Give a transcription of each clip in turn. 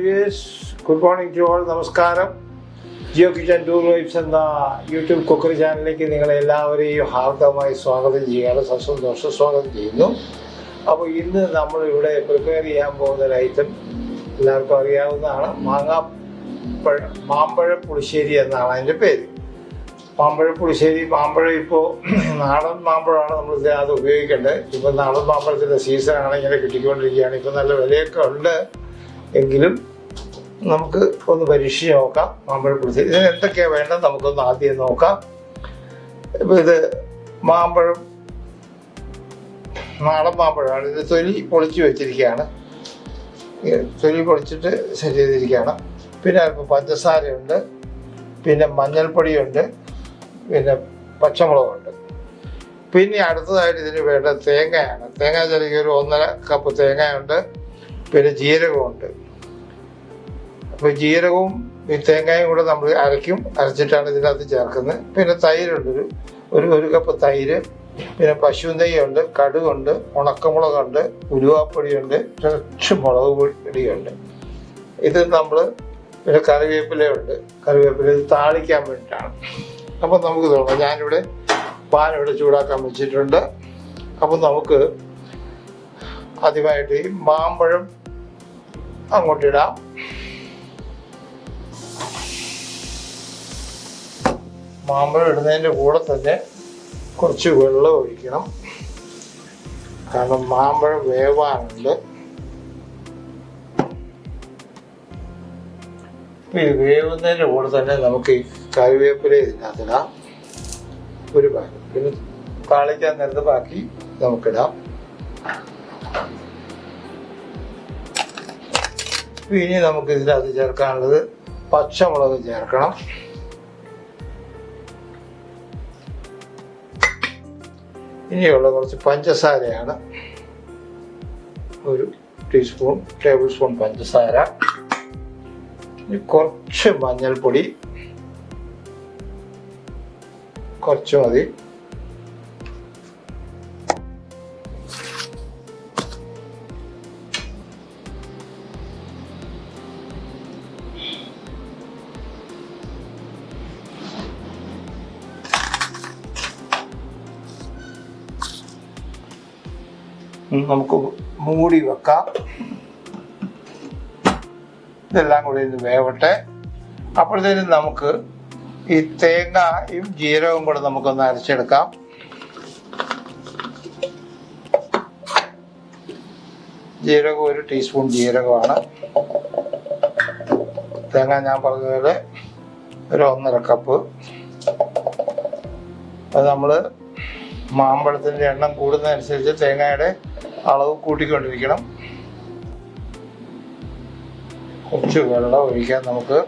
viewers, good morning to all. നമസ്കാരം. Jio kitchen tour vibes എന്ന YouTube cookery ചാനലിലേക്ക് നിങ്ങളെല്ലാവരെയും ഹാർദവമായി സ്വാഗതം ചെയ്യുകയാണ്. സന്തോഷം സ്വാഗതം ചെയ്യുന്നു. അപ്പോൾ ഇന്ന് നമ്മളിവിടെ പ്രിപ്പയർ ചെയ്യാൻ പോകുന്ന ഒരു ഐറ്റം എല്ലാവർക്കും അറിയാവുന്നതാണ്. മാമ്പഴ പുളിശ്ശേരി എന്നാണ് അതിൻ്റെ പേര്. മാമ്പഴ പുളിശ്ശേരി. മാമ്പഴം ഇപ്പോൾ നാടൻ മാമ്പഴമാണ് നമ്മൾ അത് ഉപയോഗിക്കേണ്ടത്. ഇപ്പോൾ നാടൻ മാമ്പഴത്തിൻ്റെ സീസണാണ്, ഇങ്ങനെ കിട്ടിക്കൊണ്ടിരിക്കുകയാണ്. ഇപ്പോൾ നല്ല വിലയൊക്കെ ഉണ്ട്. എങ്കിലും നമുക്ക് ഒന്ന് പരീക്ഷിച്ച് നോക്കാം മാമ്പഴ പുളിശ്ശേരി. ഇതിന് എന്തൊക്കെയാണ് വേണ്ടത് നമുക്കൊന്ന് ആദ്യം നോക്കാം. ഇപ്പോൾ ഇത് മാമ്പഴം നാടൻ മാമ്പഴമാണ്. ഇത് തൊലി പൊളിച്ച് വെച്ചിരിക്കുകയാണ്. തൊലി പൊളിച്ചിട്ട് സെറ്റ് ചെയ്തിരിക്കുകയാണ്. പിന്നെ അല്പം പഞ്ചസാരയുണ്ട്, പിന്നെ മഞ്ഞൾപ്പൊടിയുണ്ട്, പിന്നെ പച്ചമുളകുണ്ട്. പിന്നെ അടുത്തതായിട്ട് ഇതിന് വേണ്ട തേങ്ങയാണ്. തേങ്ങ ചിലക്ക് ഒരു 1.5 കപ്പ് തേങ്ങയുണ്ട്. പിന്നെ ജീരകമുണ്ട്. അപ്പോൾ ജീരകവും ഈ തേങ്ങയും കൂടെ നമ്മൾ അരച്ചിട്ടാണ് ഇതിനകത്ത് ചേർക്കുന്നത്. പിന്നെ തൈരുണ്ട്, ഒരു കപ്പ് തൈര്. പിന്നെ പശു നെയ്യുണ്ട്, കടുകുണ്ട്, ഉണക്കമുളകുണ്ട്, ഉലുവാപ്പൊടിയുണ്ട്, കുറച്ച് മുളക് പൊടിയുണ്ട്. ഇത് നമ്മൾ പിന്നെ കറിവേപ്പിലയുണ്ട്. കറിവേപ്പില ഇത് താളിക്കാൻ വേണ്ടിയിട്ടാണ്. അപ്പം നമുക്ക് തുടങ്ങാം. ഞാനിവിടെ പാനിവിടെ ചൂടാക്കാൻ വെച്ചിട്ടുണ്ട്. അപ്പം നമുക്ക് ആദ്യമായിട്ട് ഈ മാമ്പഴം അങ്ങോട്ടിടാം. മാമ്പഴം ഇടുന്നതിൻ്റെ കൂടെ തന്നെ കുറച്ച് വെള്ളം ഒഴിക്കണം. കാരണം മാമ്പഴം വേവാനുണ്ട്. ഈ വേവുന്നതിൻ്റെ കൂടെ തന്നെ നമുക്ക് ഈ കറിവേപ്പില ഇതിനകത്തിടാം, ഒരു ഭാഗം. പിന്നെ താളിക്കാൻ നേരത്തെ ബാക്കി നമുക്കിടാം. ഇനി നമുക്ക് ഇതിനകത്ത് ചേർക്കാനുള്ളത് പച്ചമുളക് ചേർക്കണം. ഇനിയുള്ള കുറച്ച് പഞ്ചസാരയാണ്. ഒരു ടേബിൾ സ്പൂൺ പഞ്ചസാര. കുറച്ച് മഞ്ഞൾപ്പൊടി, കുറച്ച് മതി. നമുക്ക് മൂടി വെക്കാം. ഇതെല്ലാം കൂടി ഇത് വേവട്ടെ. അപ്പോഴത്തേനും നമുക്ക് ഈ തേങ്ങയും ജീരകവും കൂടെ നമുക്കൊന്ന് അരച്ചെടുക്കാം. ജീരകം 1 ടീസ്പൂൺ ജീരകമാണ്. തേങ്ങ ഞാൻ പറഞ്ഞതുപോലെ ഒരു 1.5 കപ്പ്. അത് നമ്മൾ മാമ്പഴത്തിൻ്റെ എണ്ണം കൂടുന്നതനുസരിച്ച് തേങ്ങയുടെ അളവ് കൂട്ടിക്കൊണ്ടിരിക്കണം. കുറച്ച് വെള്ളം ഒഴിക്കാൻ നമുക്ക്.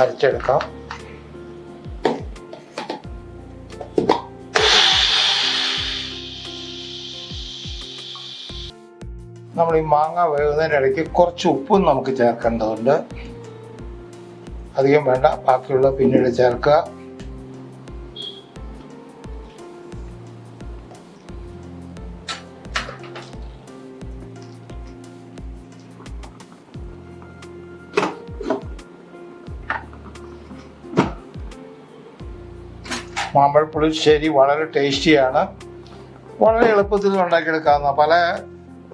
അരച്ചെടുക്കാം. നമ്മൾ ഈ മാങ്ങ വേകുന്നതിനിടയ്ക്ക് കുറച്ച് ഉപ്പും നമുക്ക് ചേർക്കേണ്ടതുണ്ട്. അധികം വേണ്ട, ബാക്കിയുള്ള പിന്നീട് ചേർക്കുക. മാമ്പഴ പുളിശ്ശേരി വളരെ ടേസ്റ്റിയാണ്. വളരെ എളുപ്പത്തിൽ ഉണ്ടാക്കിയെടുക്കാവുന്ന പല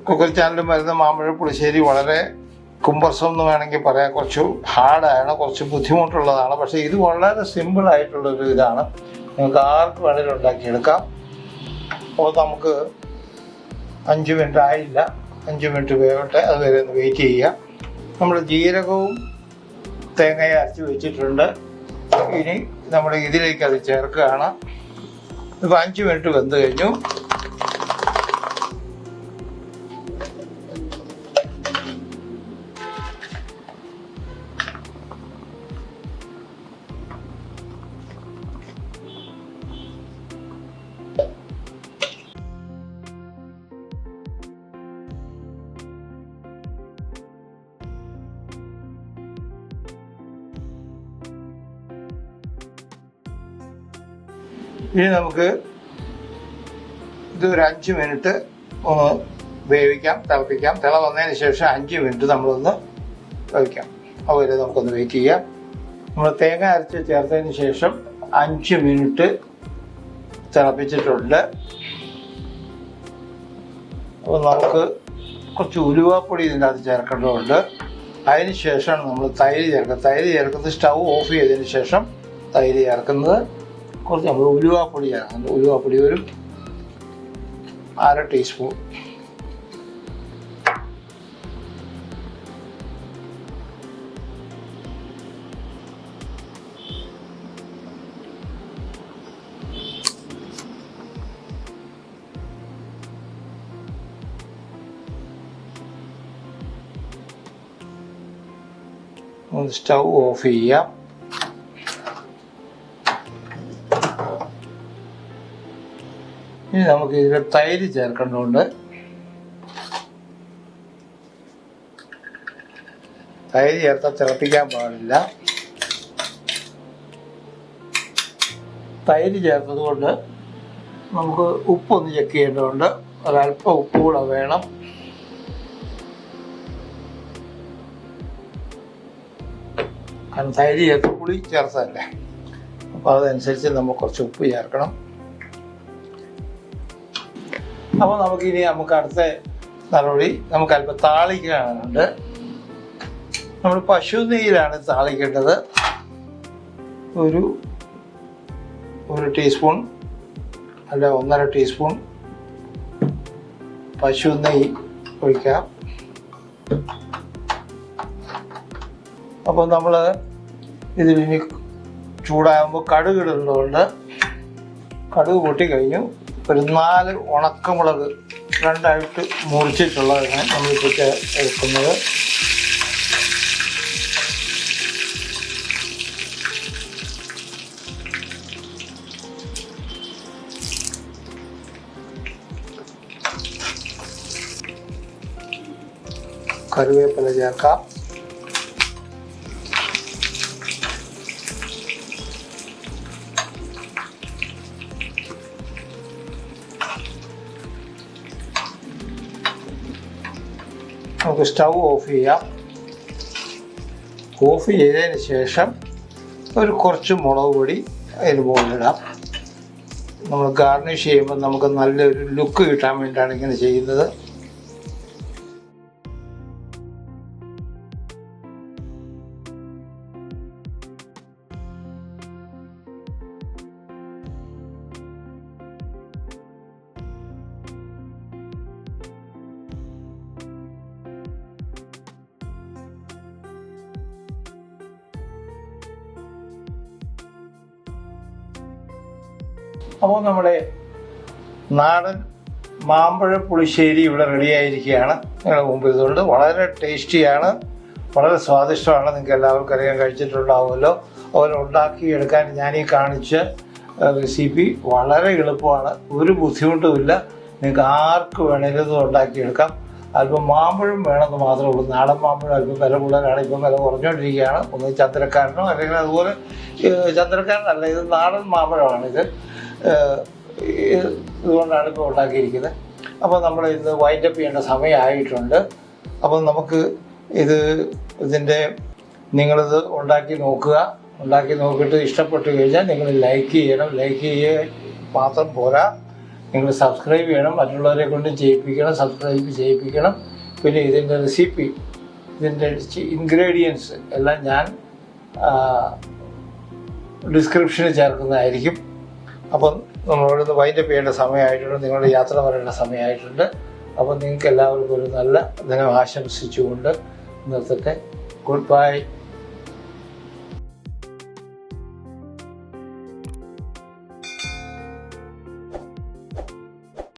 കുക്കർ ചാനലും വരുന്ന മാമ്പഴ പുളിശ്ശേരി വളരെ കുമ്പർസം എന്ന് വേണമെങ്കിൽ പറയാം. കുറച്ച് ഹാർഡാണ്, കുറച്ച് ബുദ്ധിമുട്ടുള്ളതാണ്. പക്ഷേ ഇത് വളരെ സിമ്പിളായിട്ടുള്ളൊരു ഇതാണ്. നിങ്ങൾക്ക് ആർക്ക് വേണമെങ്കിലും ഉണ്ടാക്കിയെടുക്കാം. അപ്പോൾ നമുക്ക് 5 മിനിറ്റ് ആയില്ല, 5 മിനിറ്റ് വേവട്ടെ. അതുവരെ ഒന്ന് വെയിറ്റ് ചെയ്യുക. നമ്മൾ ജീരകവും തേങ്ങയും അരച്ച് വെച്ചിട്ടുണ്ട്. ഇനി നമ്മൾ ഇതിലേക്ക് അത് ചേർക്കുകയാണ്. ഇപ്പോൾ 5 മിനിറ്റ് വെന്ത് കഴിഞ്ഞു. ഇനി നമുക്ക് ഇത് ഒരു 5 മിനിറ്റ് ഒന്ന് വേവിക്കാം, തിളപ്പിക്കാം. തിള വന്നതിന് ശേഷം 5 മിനിറ്റ് നമ്മളൊന്ന് വേവിക്കാം. അതുവരെ നമുക്കൊന്ന് വെയിറ്റ് ചെയ്യാം. നമ്മൾ തേങ്ങ അരച്ച് ചേർത്തതിന് ശേഷം 5 മിനിറ്റ് തിളപ്പിച്ചിട്ടുണ്ട്. അപ്പോൾ നമുക്ക് കുറച്ച് ഉലുവാപ്പൊടി ഇതിൻ്റെ അകത്ത് ചേർക്കേണ്ടതുണ്ട്. അതിന് ശേഷമാണ് നമ്മൾ തൈര് ചേർക്കുന്നത്. തൈര് ചേർക്കുന്നത് സ്റ്റൗ ഓഫ് ചെയ്തതിന് ശേഷം തൈര് ചേർക്കുന്നത്. കുറച്ച് നമ്മൾ ഉലുവാപ്പൊടി ചേർക്കുന്നത്. ഉലുവാപ്പൊടി ഒരു 1/2 ടീസ്പൂൺ. സ്റ്റൗ ഓഫ് ചെയ്യാം. ഇനി നമുക്ക് ഇതിൽ തൈര് ചേർക്കേണ്ടതുണ്ട്. തൈര് ചേർത്താൽ തിളപ്പിക്കാൻ പാടില്ല. തൈര് ചേർത്തത് കൊണ്ട് നമുക്ക് ഉപ്പൊന്ന് ചെക്ക് ചെയ്യേണ്ടതുണ്ട്. ഒരല്പം ഉപ്പ് കൂടെ വേണം. കാരണം തൈര് ചേർത്ത് പുളി ചേർത്തതല്ലേ, അപ്പോൾ അതനുസരിച്ച് നമ്മൾ കുറച്ച് ഉപ്പ് ചേർക്കണം. അപ്പോൾ നമുക്ക് അടുത്ത നടപടി നമുക്ക് അല്പം താളിക്കാനുണ്ട്. നമ്മൾ പശു നെയ്യിലാണ് താളിക്കേണ്ടത്. ഒരു ടീസ്പൂൺ അല്ല 1.5 ടീസ്പൂൺ പശു നെയ്യ് ഒഴിക്കാം. അപ്പോൾ നമ്മൾ ഇതിലിനി ചൂടാകുമ്പോൾ കടുക് ഇടുന്നതുകൊണ്ട് കടുക് പൊട്ടിക്കഴിഞ്ഞു. ഒരു 4 ഉണക്കമുളക് 2ആയിട്ട് മുറിച്ചിട്ടുള്ളതാണ് നമ്മളിപ്പോൾ എടുക്കുന്നത്. കറിവേപ്പില ചേർക്കാം. നമുക്ക് സ്റ്റൗ ഓഫ് ചെയ്യാം. ഓഫ് ചെയ്തതിന് ശേഷം കുറച്ച് മുളക് പൊടി അതിന് മുകളിലിടാം. നമ്മൾ ഗാർണിഷ് ചെയ്യുമ്പോൾ നമുക്ക് നല്ലൊരു ലുക്ക് കിട്ടാൻ വേണ്ടിയിട്ടാണ് ഇങ്ങനെ ചെയ്യുന്നത്. അപ്പോൾ നമ്മുടെ നാടൻ മാമ്പഴ പുളിശ്ശേരി ഇവിടെ റെഡിയായിരിക്കുകയാണ് നിങ്ങളുടെ മുമ്പിൽ. ഇതുകൊണ്ട് വളരെ ടേസ്റ്റിയാണ്, വളരെ സ്വാദിഷ്ടമാണ്. നിങ്ങൾക്ക് എല്ലാവർക്കും അറിയാൻ കഴിച്ചിട്ടുണ്ടാവുമല്ലോ. അതുപോലെ ഉണ്ടാക്കിയെടുക്കാൻ ഞാനീ കാണിച്ച റെസിപ്പി വളരെ എളുപ്പമാണ്, ഒരു ബുദ്ധിമുട്ടുമില്ല. നിങ്ങൾക്ക് ആർക്ക് വേണമെങ്കിലും ഇത് ഉണ്ടാക്കിയെടുക്കാം. അല്പം മാമ്പഴം വേണമെന്ന് മാത്രമേ ഉള്ളൂ. നാടൻ മാമ്പഴം അല്പം വില കൂടുതലാണ്, ഇപ്പം വില കുറഞ്ഞുകൊണ്ടിരിക്കുകയാണ്. ഒന്ന് ചന്ദ്രക്കാരനോ അല്ലെങ്കിൽ അതുപോലെ ചന്ദ്രക്കാരനല്ല, ഇത് നാടൻ മാമ്പഴമാണിത്. ഇതുകൊണ്ടാണ് ഇപ്പോൾ ഉണ്ടാക്കിയിരിക്കുന്നത്. അപ്പോൾ നമ്മൾ ഇന്ന് വൈൻഡപ്പ് ചെയ്യേണ്ട സമയമായിട്ടുണ്ട്. അപ്പോൾ നമുക്ക് നിങ്ങളിത് ഉണ്ടാക്കി നോക്കുക. ഉണ്ടാക്കി നോക്കിയിട്ട് ഇഷ്ടപ്പെട്ട് കഴിഞ്ഞാൽ നിങ്ങൾ ലൈക്ക് ചെയ്യണം. ലൈക്ക് ചെയ്യുക മാത്രം പോരാ, നിങ്ങൾ സബ്സ്ക്രൈബ് ചെയ്യണം. മറ്റുള്ളവരെ കൊണ്ട് സബ്സ്ക്രൈബ് ചെയ്യിപ്പിക്കണം. പിന്നെ ഇതിൻ്റെ റെസിപ്പി, ഇതിൻ്റെ ഇൻഗ്രീഡിയൻസ് എല്ലാം ഞാൻ ഡിസ്ക്രിപ്ഷനിൽ ചേർക്കുന്നതായിരിക്കും. അപ്പം നമ്മളിവിടുന്ന് വൈൻഡപ്പ് ചെയ്യേണ്ട സമയമായിട്ടുണ്ട്. നിങ്ങളുടെ യാത്ര പറയേണ്ട സമയമായിട്ടുണ്ട്. അപ്പം നിങ്ങൾക്ക് എല്ലാവർക്കും ഒരു നല്ല ദിനം ആശംസിച്ചുകൊണ്ട് നിർത്തട്ടെ. Good bye.